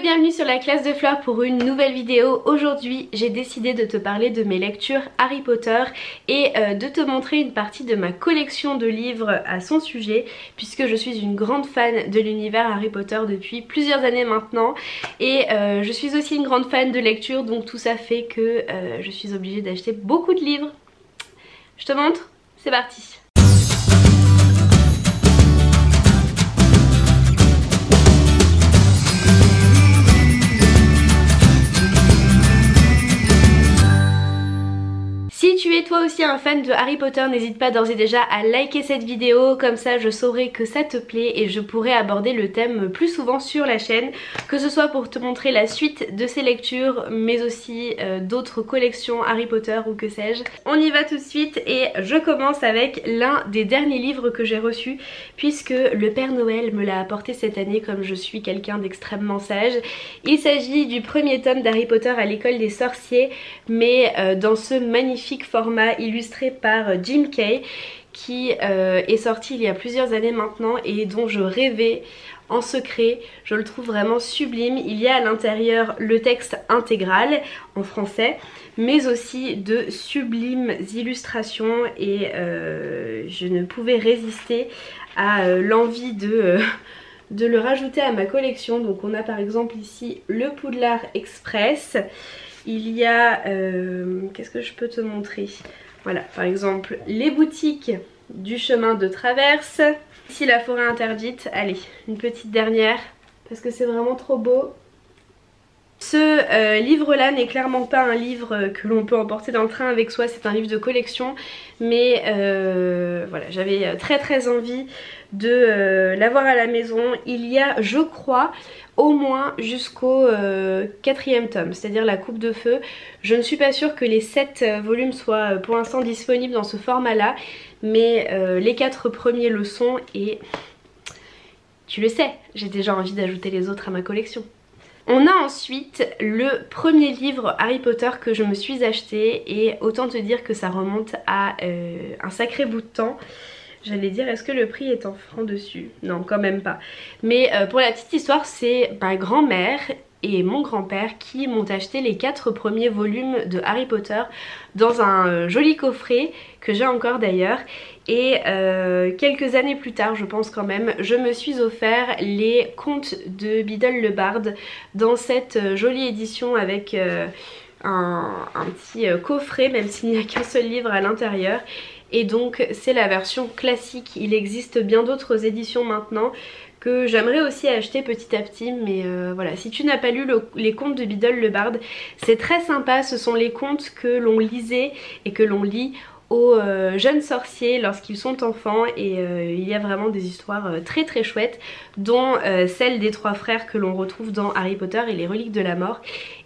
et bienvenue sur la classe de Fleur pour une nouvelle vidéo. Aujourd'hui j'ai décidé de te parler de mes lectures Harry Potter et de te montrer une partie de ma collection de livres à son sujet, puisque je suis une grande fan de l'univers Harry Potter depuis plusieurs années maintenant et je suis aussi une grande fan de lecture, donc tout ça fait que je suis obligée d'acheter beaucoup de livres. Je te montre, c'est parti. Si tu es toi aussi un fan de Harry Potter, n'hésite pas d'ores et déjà à liker cette vidéo, comme ça je saurai que ça te plaît et je pourrai aborder le thème plus souvent sur la chaîne, que ce soit pour te montrer la suite de ces lectures mais aussi d'autres collections Harry Potter ou que sais-je. On y va tout de suite et je commence avec l'un des derniers livres que j'ai reçus, puisque le Père Noël me l'a apporté cette année comme je suis quelqu'un d'extrêmement sage. Il s'agit du premier tome d'Harry Potter à l'école des sorciers, mais dans ce magnifique format illustré par Jim Kay, qui est sorti il y a plusieurs années maintenant et dont je rêvais en secret. Je le trouve vraiment sublime. Il y a à l'intérieur le texte intégral en français, mais aussi de sublimes illustrations et je ne pouvais résister à l'envie de le rajouter à ma collection. Donc on a par exemple ici le Poudlard Express. Il y a, qu'est-ce que je peux te montrer? Voilà, par exemple les boutiques du chemin de traverse. Ici la forêt interdite. Allez, une petite dernière parce que c'est vraiment trop beau. Ce livre-là n'est clairement pas un livre que l'on peut emporter dans le train avec soi, c'est un livre de collection, mais voilà, j'avais très envie de l'avoir à la maison. Il y a, je crois, au moins jusqu'au 4e tome, c'est-à-dire la Coupe de Feu. Je ne suis pas sûre que les 7 volumes soient pour l'instant disponibles dans ce format-là, mais les 4 premiers le sont et tu le sais, j'ai déjà envie d'ajouter les autres à ma collection. On a ensuite le premier livre Harry Potter que je me suis acheté et autant te dire que ça remonte à un sacré bout de temps. J'allais dire, est-ce que le prix est en francs dessus? Non, quand même pas. Mais pour la petite histoire, c'est ma grand-mère et mon grand-père qui m'ont acheté les 4 premiers volumes de Harry Potter dans un joli coffret que j'ai encore d'ailleurs. Et quelques années plus tard, je pense quand même, je me suis offert les contes de Biddle le Barde dans cette jolie édition avec un petit coffret, même s'il n'y a qu'un seul livre à l'intérieur. Et donc c'est la version classique. Il existe bien d'autres éditions maintenant que j'aimerais aussi acheter petit à petit, mais voilà, si tu n'as pas lu les contes de Biddle le Barde, c'est très sympa. Ce sont les contes que l'on lisait et que l'on lit aux jeunes sorciers lorsqu'ils sont enfants, et il y a vraiment des histoires très chouettes, dont celle des 3 frères que l'on retrouve dans Harry Potter et les reliques de la mort.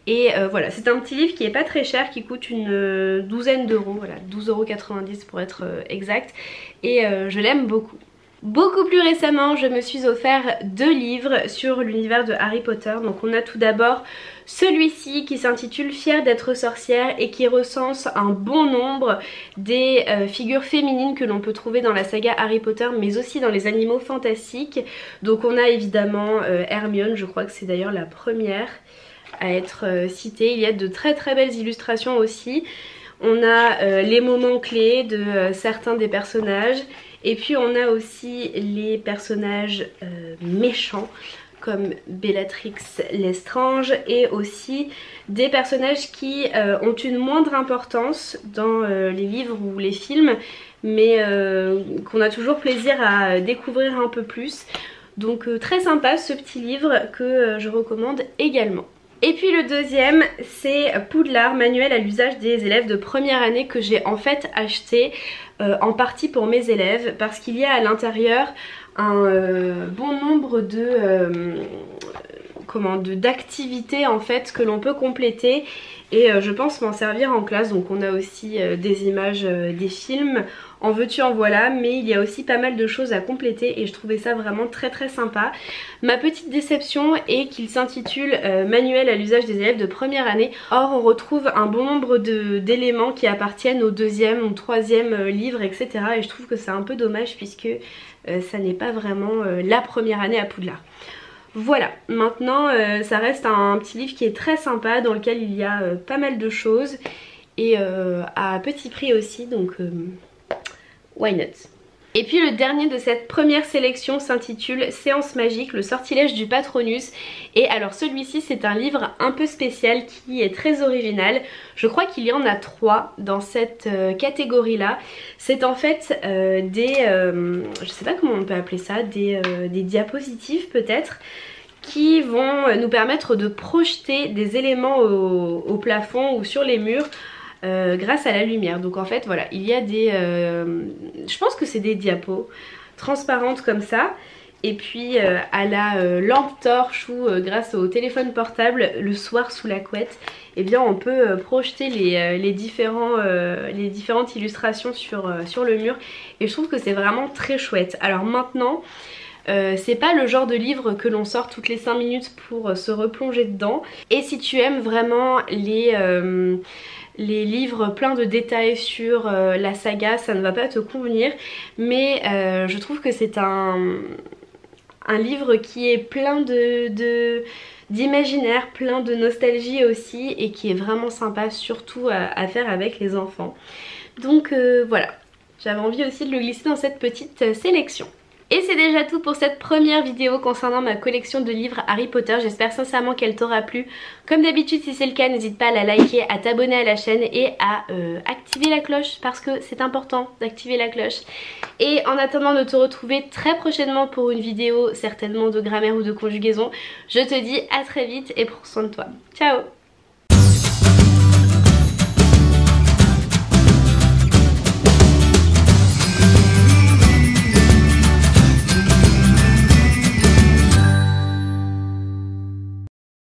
Et voilà, c'est un petit livre qui est pas très cher, qui coûte une douzaine d'euros, voilà, 12,90 € pour être exact, et je l'aime beaucoup. Beaucoup plus récemment, je me suis offert 2 livres sur l'univers de Harry Potter. Donc on a tout d'abord celui-ci qui s'intitule Fière d'être sorcière et qui recense un bon nombre des figures féminines que l'on peut trouver dans la saga Harry Potter, mais aussi dans les animaux fantastiques. Donc on a évidemment Hermione, je crois que c'est d'ailleurs la première à être citée. Il y a de très belles illustrations aussi. On a les moments clés de certains des personnages. Et puis on a aussi les personnages méchants comme Bellatrix Lestrange, et aussi des personnages qui ont une moindre importance dans les livres ou les films, mais qu'on a toujours plaisir à découvrir un peu plus. Donc très sympa ce petit livre que je recommande également. Et puis le deuxième, c'est Poudlard, manuel à l'usage des élèves de première année, que j'ai en fait acheté en partie pour mes élèves, parce qu'il y a à l'intérieur un bon nombre d'activités en fait que l'on peut compléter, et je pense m'en servir en classe. Donc on a aussi des images des films, en veux-tu en voilà, mais il y a aussi pas mal de choses à compléter et je trouvais ça vraiment très sympa. Ma petite déception est qu'il s'intitule manuel à l'usage des élèves de première année. Or on retrouve un bon nombre d'éléments qui appartiennent au 2e ou 3e livre, etc. Et je trouve que c'est un peu dommage puisque ça n'est pas vraiment la première année à Poudlard. Voilà, maintenant ça reste un petit livre qui est très sympa, dans lequel il y a pas mal de choses et à petit prix aussi, donc why not. Et puis le dernier de cette première sélection s'intitule Séance magique, le sortilège du Patronus. Et alors celui-ci c'est un livre un peu spécial qui est très original. Je crois qu'il y en a 3 dans cette catégorie là. C'est en fait je sais pas comment on peut appeler ça, des diapositives peut-être, qui vont nous permettre de projeter des éléments au plafond ou sur les murs grâce à la lumière. Donc en fait voilà, il y a des je pense que c'est des diapos transparentes comme ça, et puis à la lampe torche ou grâce au téléphone portable le soir sous la couette, et bien on peut projeter les différentes illustrations sur le mur, et je trouve que c'est vraiment très chouette. Alors maintenant c'est pas le genre de livre que l'on sort toutes les 5 minutes pour se replonger dedans, et si tu aimes vraiment les livres pleins de détails sur la saga, ça ne va pas te convenir, mais je trouve que c'est un livre qui est plein d'imaginaire, plein de nostalgie aussi, et qui est vraiment sympa, surtout à faire avec les enfants. Donc voilà, j'avais envie aussi de le glisser dans cette petite sélection. Et c'est déjà tout pour cette première vidéo concernant ma collection de livres Harry Potter. J'espère sincèrement qu'elle t'aura plu. Comme d'habitude, si c'est le cas, n'hésite pas à la liker, à t'abonner à la chaîne et à activer la cloche, parce que c'est important d'activer la cloche. Et en attendant de te retrouver très prochainement pour une vidéo certainement de grammaire ou de conjugaison, je te dis à très vite et prends soin de toi. Ciao!